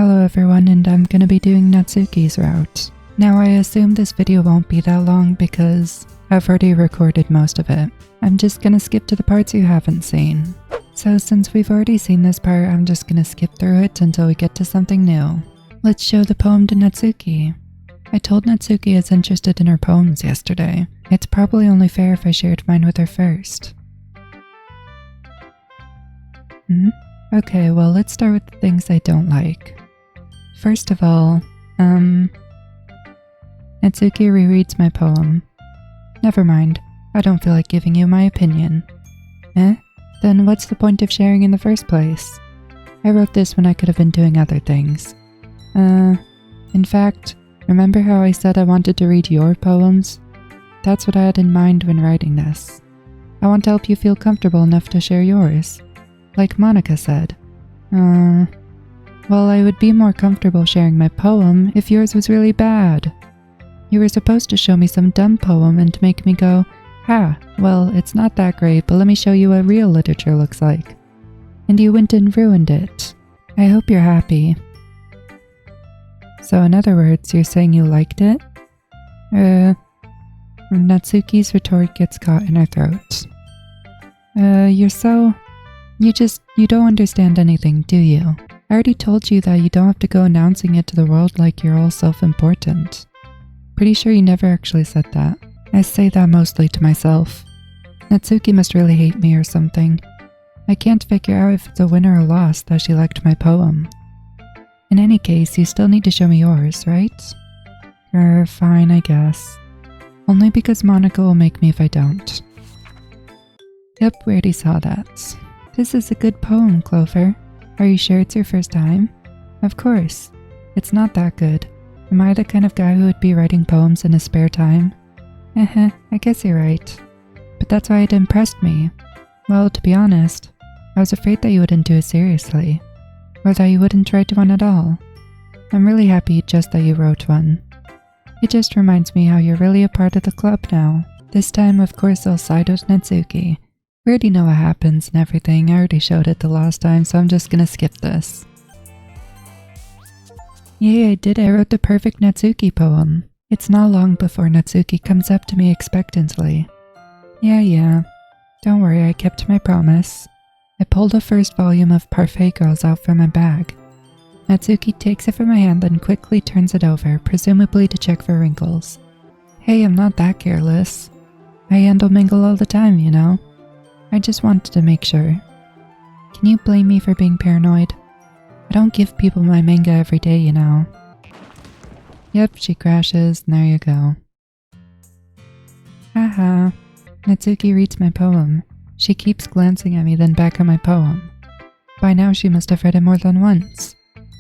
Hello everyone, and I'm gonna be doing Natsuki's route. Now I assume this video won't be that long because I've already recorded most of it. I'm just gonna skip to the parts you haven't seen. So since we've already seen this part, I'm just gonna skip through it until we get to something new. Let's show the poem to Natsuki. I told Natsuki I was interested in her poems yesterday. It's probably only fair if I shared mine with her first. Okay, well let's start with the things I don't like. First of all, Natsuki rereads my poem. Never mind, I don't feel like giving you my opinion. Then what's the point of sharing in the first place? I wrote this when I could have been doing other things. In fact, remember how I said I wanted to read your poems? That's what I had in mind when writing this. I want to help you feel comfortable enough to share yours. Like Monica said. Well, I would be more comfortable sharing my poem if yours was really bad. You were supposed to show me some dumb poem and make me go, ha, well, it's not that great, but let me show you what real literature looks like. And you went and ruined it. I hope you're happy. So in other words, you're saying you liked it? Natsuki's retort gets caught in her throat. You don't understand anything, do you? I already told you that you don't have to go announcing it to the world like you're all self-important. Pretty sure you never actually said that. I say that mostly to myself. Natsuki must really hate me or something. I can't figure out if it's a win or a loss that she liked my poem. In any case, you still need to show me yours, right? Fine, I guess. Only because Monica will make me if I don't. Yep, we already saw that. This is a good poem, Clover. Are you sure it's your first time? Of course. It's not that good. Am I the kind of guy who would be writing poems in his spare time? I guess you're right. But that's why it impressed me. Well, to be honest, I was afraid that you wouldn't do it seriously. Or that you wouldn't write one at all. I'm really happy just that you wrote one. It just reminds me how you're really a part of the club now. This time, of course, I'll side with Natsuki. We already know what happens and everything. I already showed it the last time, so I'm just gonna skip this. Yay, I did it. I wrote the perfect Natsuki poem. It's not long before Natsuki comes up to me expectantly. Yeah. Don't worry, I kept my promise. I pulled the first volume of Parfait Girls out from my bag. Natsuki takes it from my hand and quickly turns it over, presumably to check for wrinkles. Hey, I'm not that careless. I handle mingle all the time, you know. I just wanted to make sure. Can you blame me for being paranoid? I don't give people my manga every day, you know. Yep, she crashes, and there you go. Haha. Natsuki reads my poem. She keeps glancing at me, then back at my poem. By now she must have read it more than once.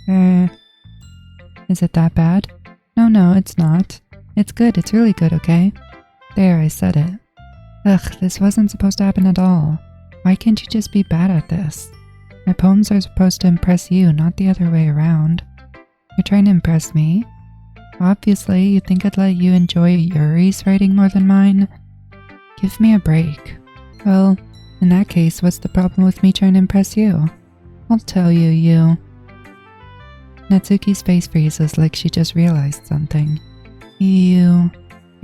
Is it that bad? No, it's not. It's good, it's really good, okay? There, I said it. Ugh, this wasn't supposed to happen at all. Why can't you just be bad at this? My poems are supposed to impress you, not the other way around. You're trying to impress me? Obviously, you think I'd let you enjoy Yuri's writing more than mine? Give me a break. Well, in that case, what's the problem with me trying to impress you? I'll tell you, you. Natsuki's face freezes like she just realized something. You're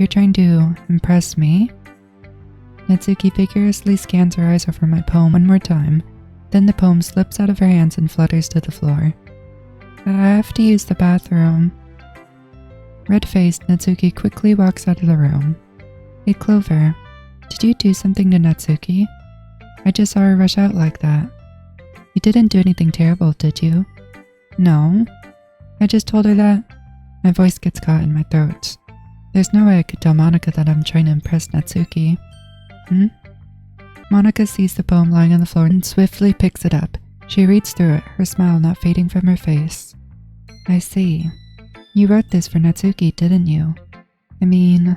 trying to impress me? Natsuki vigorously scans her eyes over my poem one more time, then the poem slips out of her hands and flutters to the floor. I have to use the bathroom. Red-faced, Natsuki quickly walks out of the room. Hey Clover, did you do something to Natsuki? I just saw her rush out like that. You didn't do anything terrible, did you? No. I just told her that. My voice gets caught in my throat. There's no way I could tell Monica that I'm trying to impress Natsuki. Monica sees the poem lying on the floor and swiftly picks it up. She reads through it, her smile not fading from her face. I see. You wrote this for Natsuki, didn't you? I mean,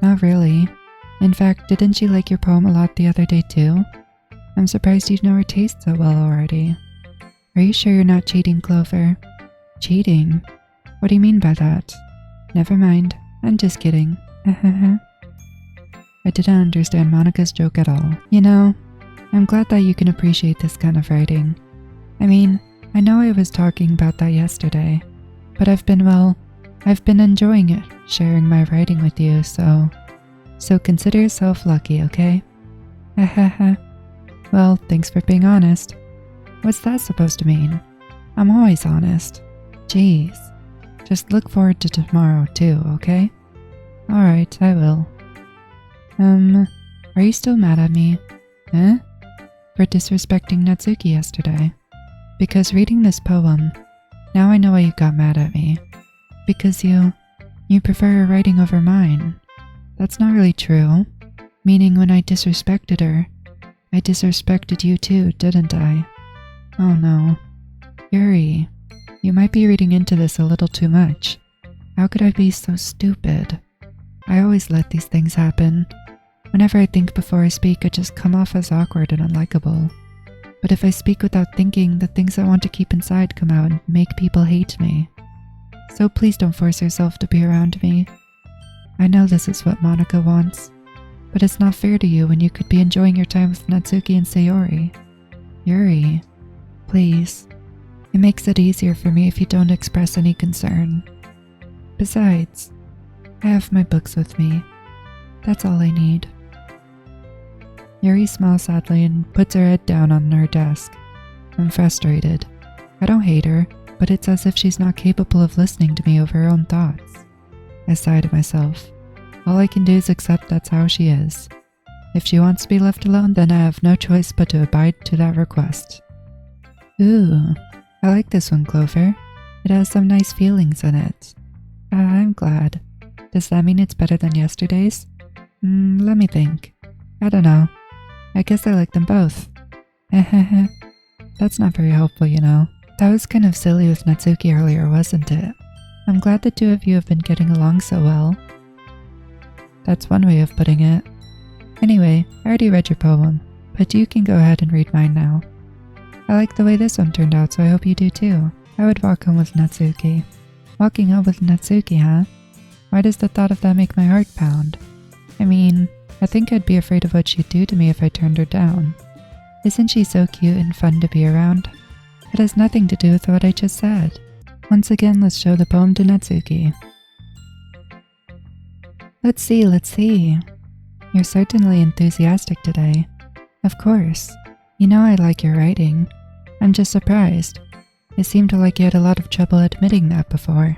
not really. In fact, didn't she like your poem a lot the other day too? I'm surprised you know her taste so well already. Are you sure you're not cheating, Clover? Cheating? What do you mean by that? Never mind, I'm just kidding. I didn't understand Monica's joke at all. You know, I'm glad that you can appreciate this kind of writing. I mean, I know I was talking about that yesterday, but I've been enjoying it, sharing my writing with you, so consider yourself lucky, okay? Hahaha. Well, thanks for being honest. What's that supposed to mean? I'm always honest. Jeez. Just look forward to tomorrow too, okay? Alright, I will. Are you still mad at me? Eh? For disrespecting Natsuki yesterday? Because reading this poem, now I know why you got mad at me. Because you prefer her writing over mine. That's not really true. Meaning when I disrespected her, I disrespected you too, didn't I? Oh no. Yuri, you might be reading into this a little too much. How could I be so stupid? I always let these things happen. Whenever I think before I speak, I just come off as awkward and unlikable. But if I speak without thinking, the things I want to keep inside come out and make people hate me. So please don't force yourself to be around me. I know this is what Monica wants, but it's not fair to you when you could be enjoying your time with Natsuki and Sayori. Yuri, please. It makes it easier for me if you don't express any concern. Besides, I have my books with me. That's all I need. Yuri smiles sadly and puts her head down on her desk. I'm frustrated. I don't hate her, but it's as if she's not capable of listening to me over her own thoughts. I sigh to myself. All I can do is accept that's how she is. If she wants to be left alone, then I have no choice but to abide to that request. Ooh, I like this one, Clover. It has some nice feelings in it. I'm glad. Does that mean it's better than yesterday's? Let me think. I don't know. I guess I like them both. That's not very helpful, you know. That was kind of silly with Natsuki earlier, wasn't it? I'm glad the two of you have been getting along so well. That's one way of putting it. Anyway, I already read your poem, but you can go ahead and read mine now. I like the way this one turned out, so I hope you do too. I would walk home with Natsuki. Walking home with Natsuki, huh? Why does the thought of that make my heart pound? I mean, I think I'd be afraid of what she'd do to me if I turned her down. Isn't she so cute and fun to be around? It has nothing to do with what I just said. Once again, let's show the poem to Natsuki. Let's see. You're certainly enthusiastic today. Of course. You know I like your writing. I'm just surprised. It seemed like you had a lot of trouble admitting that before.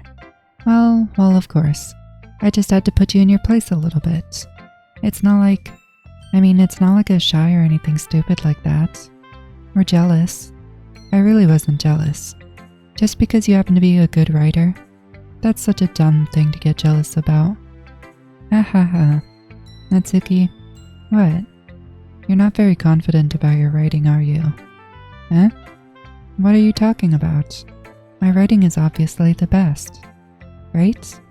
Well, of course. I just had to put you in your place a little bit. It's not like I was shy or anything stupid like that. Or jealous. I really wasn't jealous. Just because you happen to be a good writer. That's such a dumb thing to get jealous about. Ha. Natsuki, what? You're not very confident about your writing, are you? Eh? What are you talking about? My writing is obviously the best, right?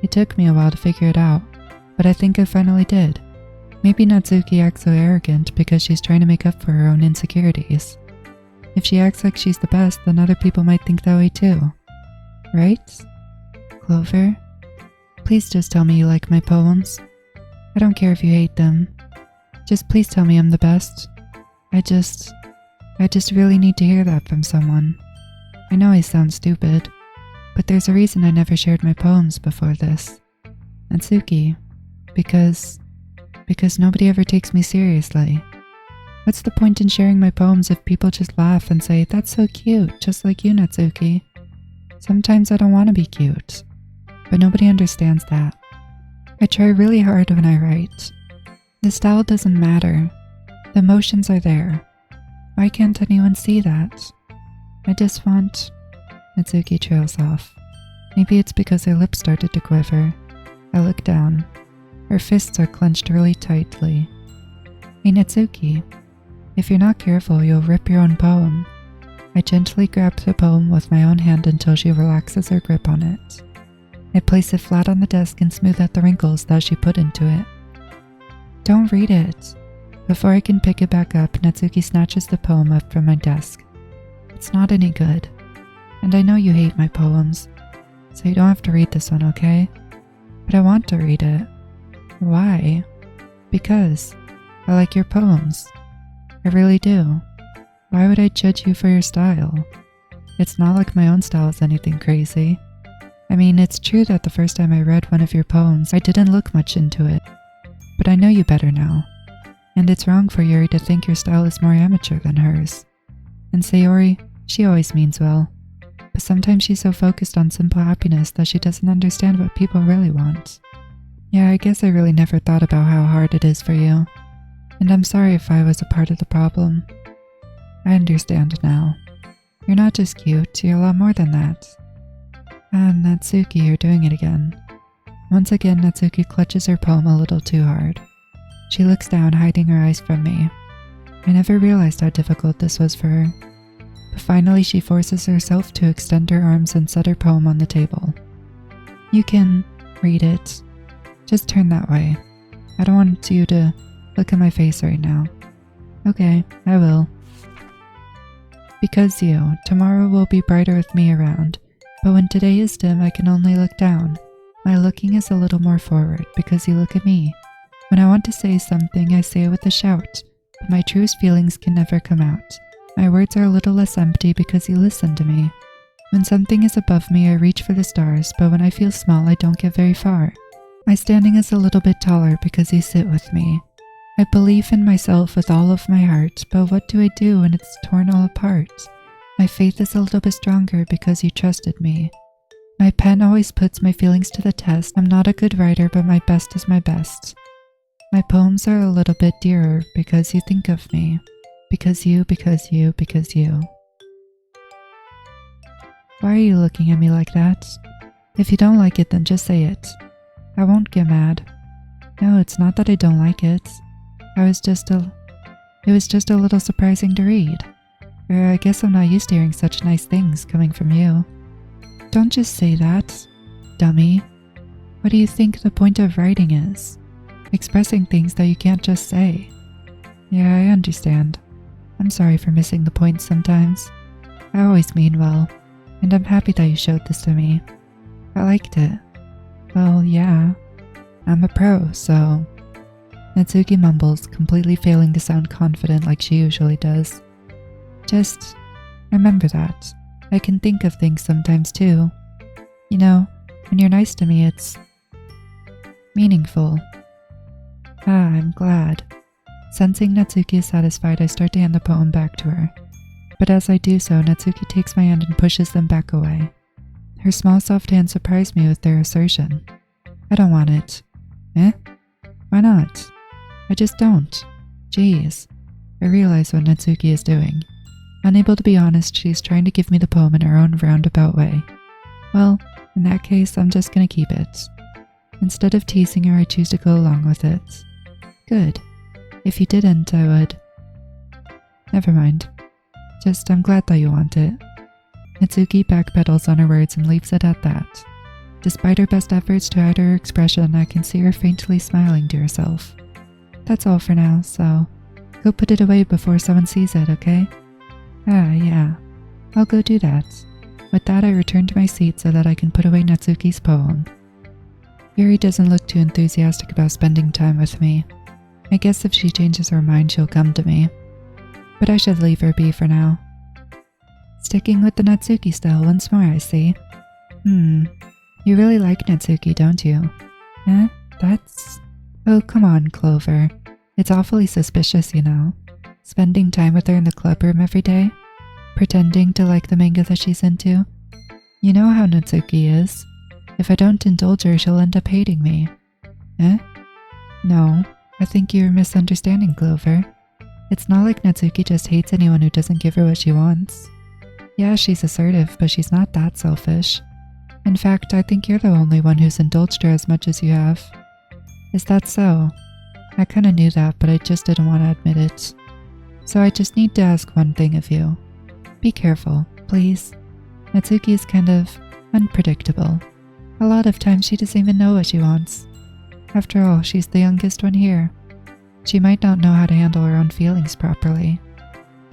It took me a while to figure it out, but I think I finally did. Maybe Natsuki acts so arrogant because she's trying to make up for her own insecurities. If she acts like she's the best, then other people might think that way too. Right? Clover? Please just tell me you like my poems. I don't care if you hate them. Just please tell me I'm the best. I just really need to hear that from someone. I know I sound stupid, but there's a reason I never shared my poems before this. Natsuki, because nobody ever takes me seriously. What's the point in sharing my poems if people just laugh and say, "That's so cute, just like you, Natsuki"? Sometimes I don't want to be cute, but nobody understands that. I try really hard when I write. The style doesn't matter. The emotions are there. Why can't anyone see that? I just want... Natsuki trails off. Maybe it's because her lips started to quiver. I look down. Her fists are clenched really tightly. Hey Natsuki, if you're not careful, you'll rip your own poem. I gently grab the poem with my own hand until she relaxes her grip on it. I place it flat on the desk and smooth out the wrinkles that she put into it. Don't read it. Before I can pick it back up, Natsuki snatches the poem up from my desk. It's not any good. And I know you hate my poems, so you don't have to read this one, okay? But I want to read it. Why? Because I like your poems. I really do. Why would I judge you for your style? It's not like my own style is anything crazy. I mean, it's true that the first time I read one of your poems, I didn't look much into it. But I know you better now. And it's wrong for Yuri to think your style is more amateur than hers. And Sayori, she always means well. But sometimes she's so focused on simple happiness that she doesn't understand what people really want. Yeah, I guess I really never thought about how hard it is for you. And I'm sorry if I was a part of the problem. I understand now. You're not just cute, you're a lot more than that. And Natsuki, you're doing it again. Once again, Natsuki clutches her poem a little too hard. She looks down, hiding her eyes from me. I never realized how difficult this was for her. But finally she forces herself to extend her arms and set her poem on the table. You can read it. Just turn that way. I don't want you to look at my face right now. Okay, I will. Because tomorrow will be brighter with me around, but when today is dim I can only look down. My looking is a little more forward because you look at me. When I want to say something I say it with a shout, but my truest feelings can never come out. My words are a little less empty because you listen to me. When something is above me I reach for the stars, but when I feel small I don't get very far. My standing is a little bit taller because you sit with me. I believe in myself with all of my heart, but what do I do when it's torn all apart? My faith is a little bit stronger because you trusted me. My pen always puts my feelings to the test. I'm not a good writer, but my best is my best. My poems are a little bit dearer because you think of me. Because you. Why are you looking at me like that? If you don't like it, then just say it. I won't get mad. No, it's not that I don't like it. It was just a little surprising to read. Or I guess I'm not used to hearing such nice things coming from you. Don't just say that, dummy. What do you think the point of writing is? Expressing things that you can't just say. Yeah, I understand. I'm sorry for missing the point sometimes. I always mean well, and I'm happy that you showed this to me. I liked it. Well, yeah. I'm a pro, so... Natsuki mumbles, completely failing to sound confident like she usually does. Just remember that. I can think of things sometimes too. You know, when you're nice to me, it's meaningful. Ah, I'm glad. Sensing Natsuki is satisfied, I start to hand the poem back to her. But as I do so, Natsuki takes my hand and pushes them back away. Her small soft hand surprised me with their assertion. I don't want it. Eh? Why not? I just don't. Jeez. I realize what Natsuki is doing. Unable to be honest, she's trying to give me the poem in her own roundabout way. Well, in that case, I'm just gonna keep it. Instead of teasing her, I choose to go along with it. Good. If you didn't, I would... Never mind. Just, I'm glad that you want it. Natsuki backpedals on her words and leaves it at that. Despite her best efforts to hide her expression, I can see her faintly smiling to herself. That's all for now, so go put it away before someone sees it, okay? Ah, yeah. I'll go do that. With that, I return to my seat so that I can put away Natsuki's poem. Yuri doesn't look too enthusiastic about spending time with me. I guess if she changes her mind, she'll come to me. But I should leave her be for now. Sticking with the Natsuki style once more, I see. You really like Natsuki, don't you? Eh? That's... Oh, come on, Clover. It's awfully suspicious, you know. Spending time with her in the club room every day. Pretending to like the manga that she's into. You know how Natsuki is. If I don't indulge her, she'll end up hating me. Eh? No, I think you're misunderstanding, Clover. It's not like Natsuki just hates anyone who doesn't give her what she wants. Yeah, she's assertive, but she's not that selfish. In fact, I think you're the only one who's indulged her as much as you have. Is that so? I kinda knew that, but I just didn't want to admit it. So I just need to ask one thing of you. Be careful, please. Natsuki is kind of unpredictable. A lot of times she doesn't even know what she wants. After all, she's the youngest one here. She might not know how to handle her own feelings properly.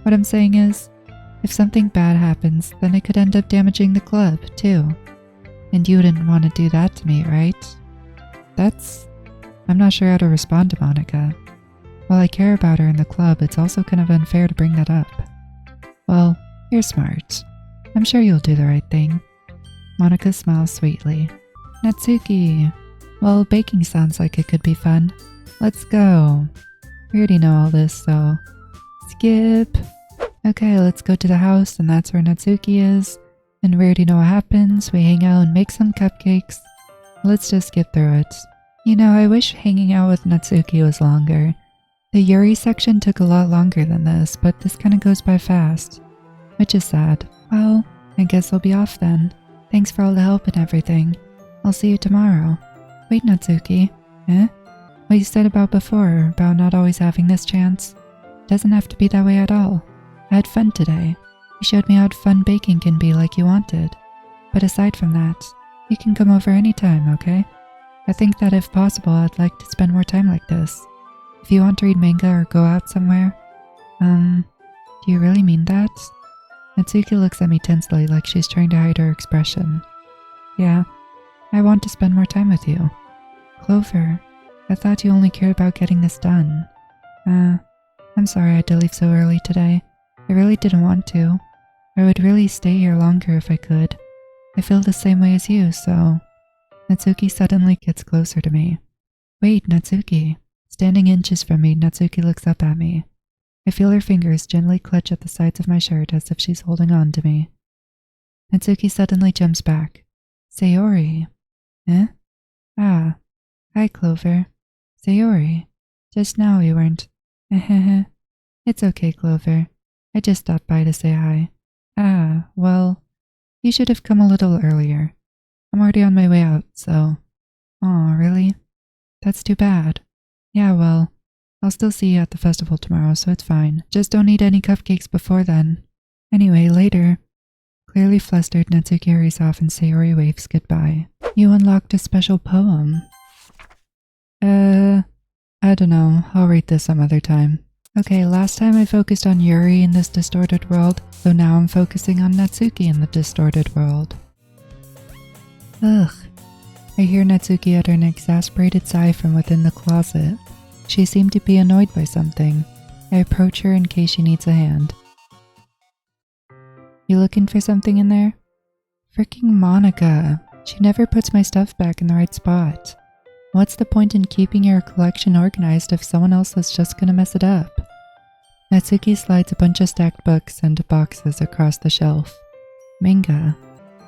What I'm saying is, if something bad happens, then it could end up damaging the club, too. And you wouldn't want to do that to me, right? I'm not sure how to respond to Monica. While I care about her in the club, it's also kind of unfair to bring that up. Well, you're smart. I'm sure you'll do the right thing. Monica smiles sweetly. Natsuki! Well, baking sounds like it could be fun. Let's go. We already know all this, so... Skip! Okay, let's go to the house, and that's where Natsuki is. And we already know what happens. We hang out and make some cupcakes. Let's just get through it. You know, I wish hanging out with Natsuki was longer. The Yuri section took a lot longer than this, but this kinda goes by fast. Which is sad. Well, I guess I'll be off then. Thanks for all the help and everything. I'll see you tomorrow. Wait, Natsuki. Eh? What you said about before, about not always having this chance? Doesn't have to be that way at all. I had fun today. You showed me how fun baking can be like you wanted. But aside from that, you can come over anytime, okay? I think that if possible, I'd like to spend more time like this. If you want to read manga or go out somewhere, do you really mean that? Natsuki looks at me tensely like she's trying to hide her expression. Yeah, I want to spend more time with you. Clover, I thought you only cared about getting this done. I'm sorry I had to leave so early today. I really didn't want to. I would really stay here longer if I could. I feel the same way as you, so... Natsuki suddenly gets closer to me. Wait, Natsuki. Standing inches from me, Natsuki looks up at me. I feel her fingers gently clutch at the sides of my shirt as if she's holding on to me. Natsuki suddenly jumps back. Sayori. Eh? Ah. Hi, Clover. Sayori. Just now you weren't. It's okay, Clover. I just stopped by to say hi. Ah, well, you should have come a little earlier. I'm already on my way out, so... Aw, really? That's too bad. Yeah, well, I'll still see you at the festival tomorrow, so it's fine. Just don't eat any cupcakes before then. Anyway, later. Clearly flustered, Natsuki hurries off and Sayori waves goodbye. You unlocked a special poem. I don't know. I'll read this some other time. Okay, last time I focused on Yuri in this distorted world, so now I'm focusing on Natsuki in the distorted world. Ugh. I hear Natsuki utter an exasperated sigh from within the closet. She seemed to be annoyed by something. I approach her in case she needs a hand. You looking for something in there? Fricking Monica. She never puts my stuff back in the right spot. What's the point in keeping your collection organized if someone else is just gonna mess it up? Natsuki slides a bunch of stacked books and boxes across the shelf. Manga.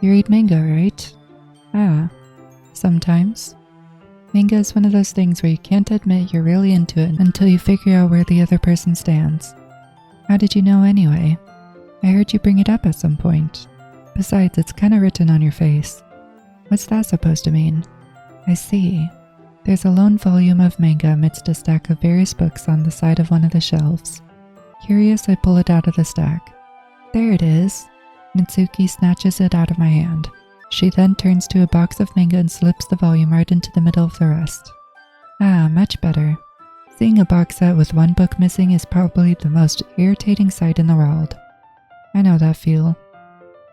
You read manga, right? Ah. Sometimes. Manga is one of those things where you can't admit you're really into it until you figure out where the other person stands. How did you know anyway? I heard you bring it up at some point. Besides, it's kinda written on your face. What's that supposed to mean? I see. There's a lone volume of manga amidst a stack of various books on the side of one of the shelves. Curious, I pull it out of the stack. There it is. Natsuki snatches it out of my hand. She then turns to a box of manga and slips the volume right into the middle of the rest. Ah, much better. Seeing a box set with one book missing is probably the most irritating sight in the world. I know that feel.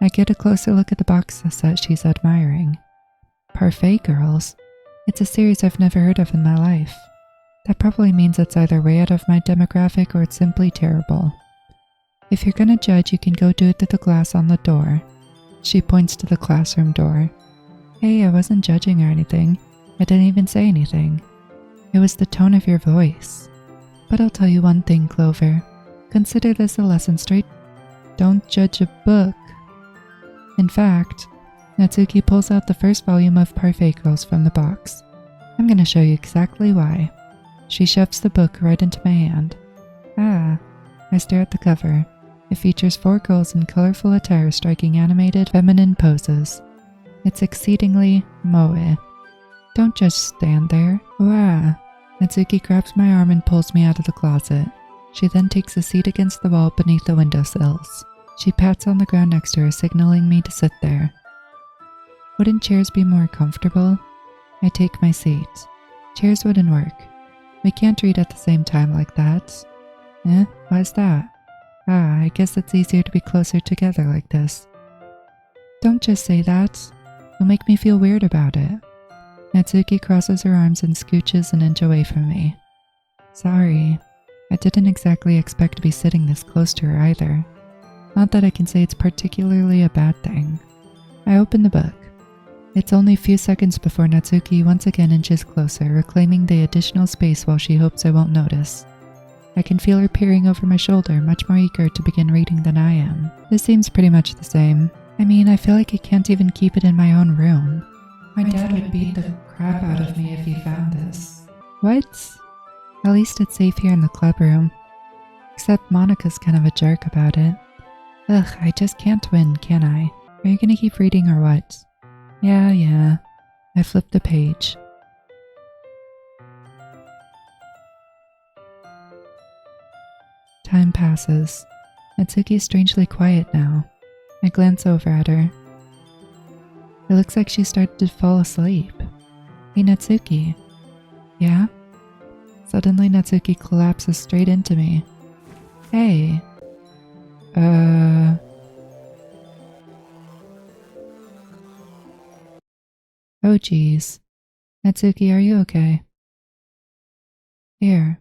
I get a closer look at the box set she's admiring. Parfait Girls. It's a series I've never heard of in my life. That probably means it's either way out of my demographic or it's simply terrible. If you're gonna judge, you can go do it through the glass on the door. She points to the classroom door. Hey, I wasn't judging or anything. I didn't even say anything. It was the tone of your voice. But I'll tell you one thing, Clover. Consider this a lesson straight. Don't judge a book. In fact, Natsuki pulls out the first volume of Parfait Girls from the box. I'm gonna show you exactly why. She shoves the book right into my hand. Ah, I stare at the cover. It features 4 girls in colorful attire striking animated, feminine poses. It's exceedingly moe. Don't just stand there. Wow. Natsuki grabs my arm and pulls me out of the closet. She then takes a seat against the wall beneath the windowsills. She pats on the ground next to her, signaling me to sit there. Wouldn't chairs be more comfortable? I take my seat. Chairs wouldn't work. We can't read at the same time like that. Eh? Why's that? Ah, I guess it's easier to be closer together like this. Don't just say that. You'll make me feel weird about it. Natsuki crosses her arms and scooches an inch away from me. Sorry. I didn't exactly expect to be sitting this close to her either. Not that I can say it's particularly a bad thing. I open the book. It's only a few seconds before Natsuki once again inches closer, reclaiming the additional space while she hopes I won't notice. I can feel her peering over my shoulder, much more eager to begin reading than I am. This seems pretty much the same. I mean, I feel like I can't even keep it in my own room. My dad would beat the crap out of me if he found this. What? At least it's safe here in the club room. Except Monica's kind of a jerk about it. Ugh, I just can't win, can I? Are you gonna keep reading or what? Yeah. I flipped the page. Time passes. Natsuki's strangely quiet now. I glance over at her. It looks like she started to fall asleep. Hey, Natsuki. Yeah? Suddenly, Natsuki collapses straight into me. Hey. Oh geez. Natsuki, are you okay? Here.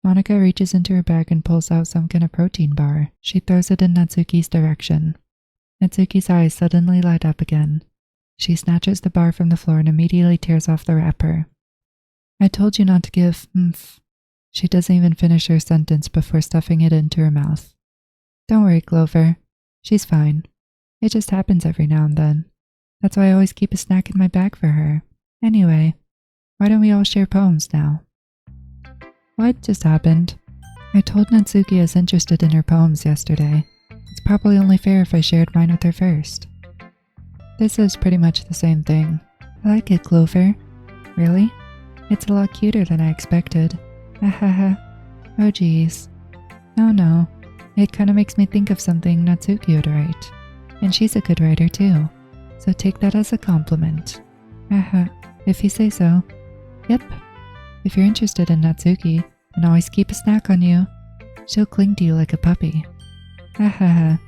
Monica reaches into her bag and pulls out some kind of protein bar. She throws it in Natsuki's direction. Natsuki's eyes suddenly light up again. She snatches the bar from the floor and immediately tears off the wrapper. I told you not to give oomph. She doesn't even finish her sentence before stuffing it into her mouth. Don't worry, Clover. She's fine. It just happens every now and then. That's why I always keep a snack in my bag for her. Anyway, why don't we all share poems now? What just happened? I told Natsuki I was interested in her poems yesterday. It's probably only fair if I shared mine with her first. This is pretty much the same thing. I like it, Clover. Really? It's a lot cuter than I expected. Hahaha. Oh geez. No. It kinda makes me think of something Natsuki would write. And she's a good writer too. So take that as a compliment. Haha. If you say so. Yep. If you're interested in Natsuki, and always keep a snack on you, she'll cling to you like a puppy. Hahaha.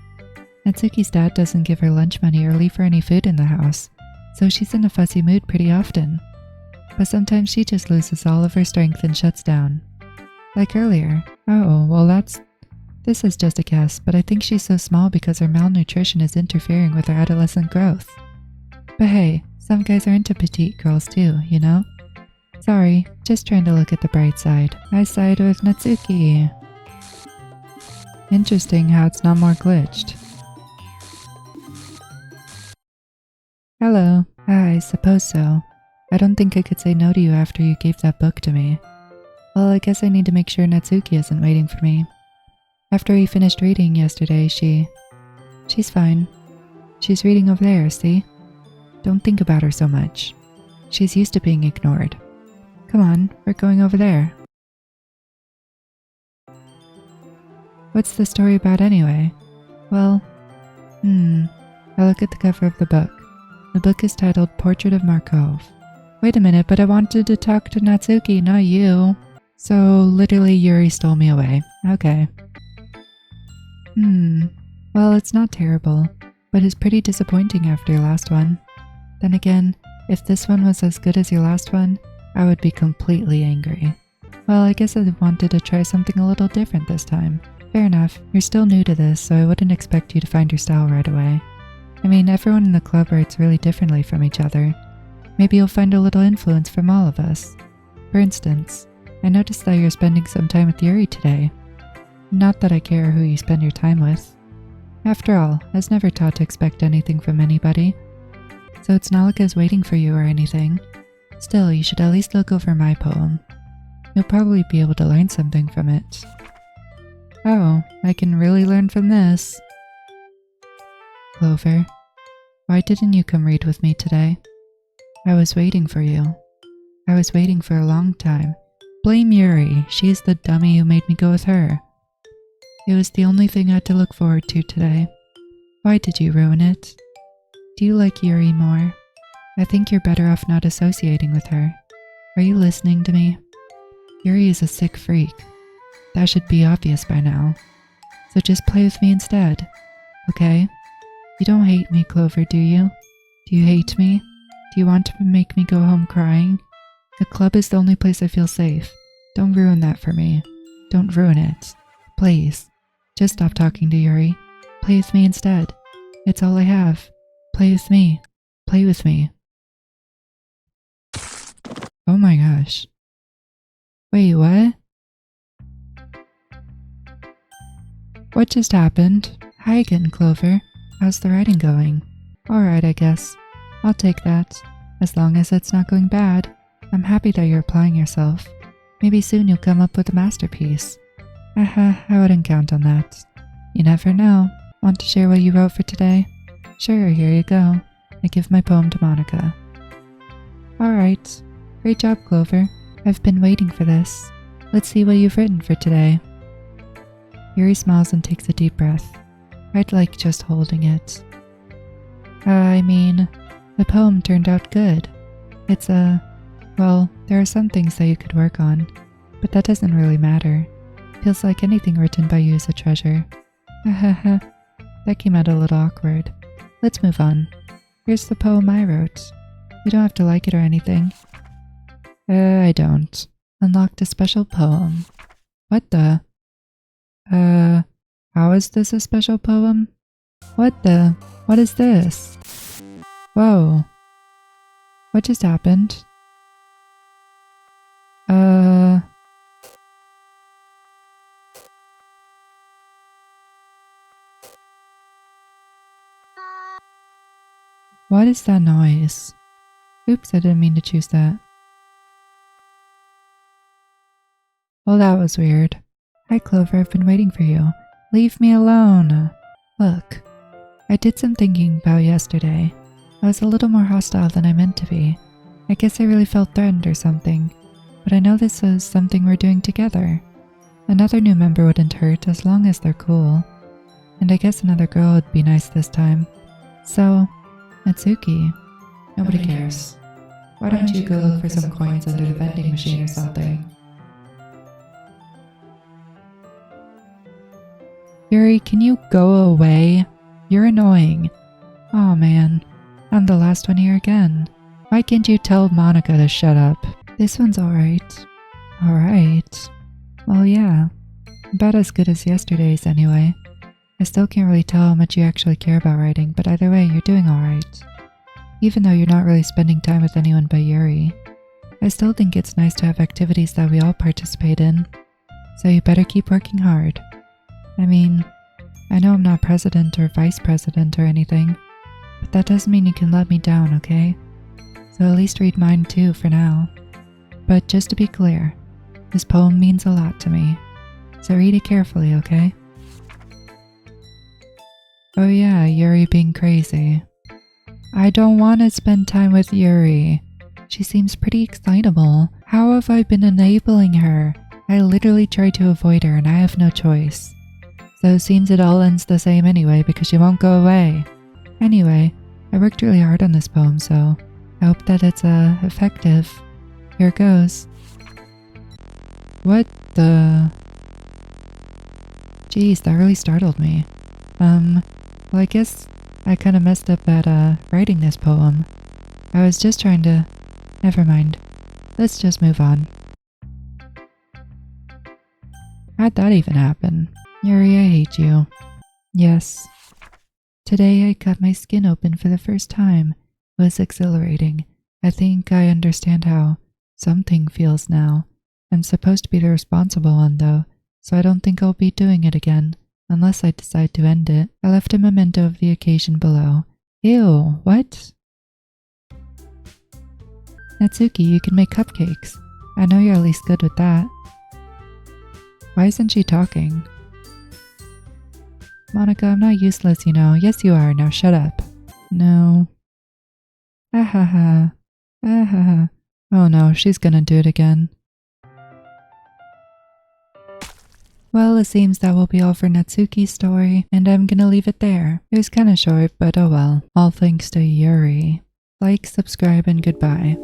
Natsuki's dad doesn't give her lunch money or leave her any food in the house, so she's in a fussy mood pretty often. But sometimes she just loses all of her strength and shuts down. Like earlier. Oh, well this is just a guess, but I think she's so small because her malnutrition is interfering with her adolescent growth. But hey, some guys are into petite girls too, you know? Sorry, just trying to look at the bright side. I side with Natsuki. Interesting how it's not more glitched. Hello. I suppose so. I don't think I could say no to you after you gave that book to me. Well, I guess I need to make sure Natsuki isn't waiting for me. After we finished reading yesterday, she's fine. She's reading over there, see? Don't think about her so much. She's used to being ignored. Come on, we're going over there. What's the story about anyway? Well, I look at the cover of the book. The book is titled Portrait of Markov. Wait a minute, but I wanted to talk to Natsuki, not you. So literally Yuri stole me away. Okay. Well, it's not terrible, but it's pretty disappointing after your last one. Then again, if this one was as good as your last one, I would be completely angry. Well, I guess I wanted to try something a little different this time. Fair enough, you're still new to this, so I wouldn't expect you to find your style right away. I mean, everyone in the club writes really differently from each other. Maybe you'll find a little influence from all of us. For instance, I noticed that you're spending some time with Yuri today. Not that I care who you spend your time with. After all, I was never taught to expect anything from anybody. So it's not like I was waiting for you or anything. Still, you should at least look over my poem. You'll probably be able to learn something from it. Oh, I can really learn from this. Clover, why didn't you come read with me today? I was waiting for you. I was waiting for a long time. Blame Yuri, she's the dummy who made me go with her. It was the only thing I had to look forward to today. Why did you ruin it? Do you like Yuri more? I think you're better off not associating with her. Are you listening to me? Yuri is a sick freak. That should be obvious by now. So just play with me instead, okay? You don't hate me, Clover, do you? Do you hate me? Do you want to make me go home crying? The club is the only place I feel safe. Don't ruin that for me. Don't ruin it. Please. Just stop talking to Yuri. Play with me instead. It's all I have. Play with me. Play with me. Oh my gosh. Wait, what? What just happened? Hi again, Clover. How's the writing going? Alright, I guess. I'll take that. As long as it's not going bad. I'm happy that you're applying yourself. Maybe soon you'll come up with a masterpiece. I wouldn't count on that. You never know. Want to share what you wrote for today? Sure, here you go. I give my poem to Monica. Alright. Great job, Clover. I've been waiting for this. Let's see what you've written for today. Yuri smiles and takes a deep breath. I'd like just holding it. I mean, the poem turned out good. It's well, there are some things that you could work on, but that doesn't really matter. Feels like anything written by you is a treasure. That came out a little awkward. Let's move on. Here's the poem I wrote. You don't have to like it or anything. I don't. Unlocked a special poem. What the? How is this a special poem? What is this? Whoa. What just happened? What is that noise? Oops, I didn't mean to choose that. Well, that was weird. Hi, Clover, I've been waiting for you. Leave me alone. Look, I did some thinking about yesterday. I was a little more hostile than I meant to be. I guess I really felt threatened or something. But I know this is something we're doing together. Another new member wouldn't hurt as long as they're cool. And I guess another girl would be nice this time. So, Natsuki. Nobody cares. Why don't you go look for some coins under the vending machine or something? Yuri, can you go away? You're annoying. Aw man, I'm the last one here again. Why can't you tell Monica to shut up? This one's alright. Alright. Well, yeah. About as good as yesterday's anyway. I still can't really tell how much you actually care about writing, but either way, you're doing alright. Even though you're not really spending time with anyone but Yuri. I still think it's nice to have activities that we all participate in. So you better keep working hard. I mean, I know I'm not president or vice president or anything, but that doesn't mean you can let me down, okay? So at least read mine too for now. But just to be clear, this poem means a lot to me, so read it carefully, okay? Oh yeah, Yuri being crazy. I don't want to spend time with Yuri. She seems pretty excitable. How have I been enabling her? I literally tried to avoid her and I have no choice. So it seems it all ends the same anyway because she won't go away. Anyway, I worked really hard on this poem, so I hope that it's effective. Here it goes. What the? Jeez, that really startled me. Well, I guess I kind of messed up at writing this poem. I was just trying to... Never mind. Let's just move on. How'd that even happen? Yuri, I hate you. Yes. Today I cut my skin open for the first time. It was exhilarating. I think I understand how something feels now. I'm supposed to be the responsible one though, so I don't think I'll be doing it again, unless I decide to end it. I left a memento of the occasion below. Ew, what? Natsuki, you can make cupcakes. I know you're at least good with that. Why isn't she talking? Monica, I'm not useless, you know. Yes, you are. Now shut up. No. Ah. Oh no, she's gonna do it again. Well, it seems that will be all for Natsuki's story, and I'm gonna leave it there. It was kinda short, but oh well. All thanks to Yuri. Like, subscribe, and goodbye.